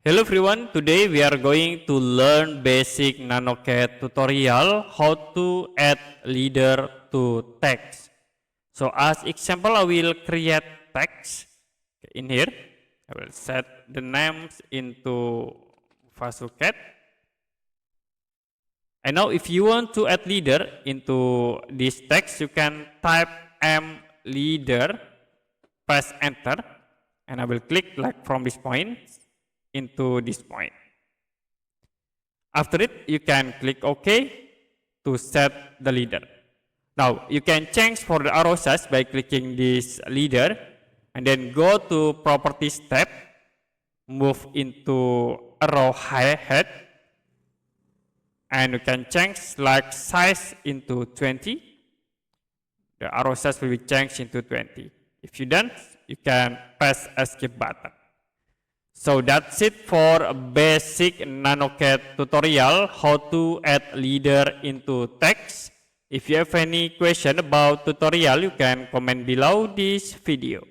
Hello everyone, today we are going to learn basic NanoCAD tutorial how to add leader to text. So as example, I will create text in here. I will set the names into VisualCAD. And now if you want to add leader into this text, you can type M leader, press enter, and I will click like from this point into this point. After it, you can click OK to set the leader. Now, you can change for the arrow size by clicking this leader and then go to Properties tab, move into arrow head, and you can change like size into 20. The arrow size will be changed into 20. If you done, you can press Escape button. So that's it for a basic NanoCAD tutorial how to add leader into text. If you have any question about tutorial, you can comment below this video.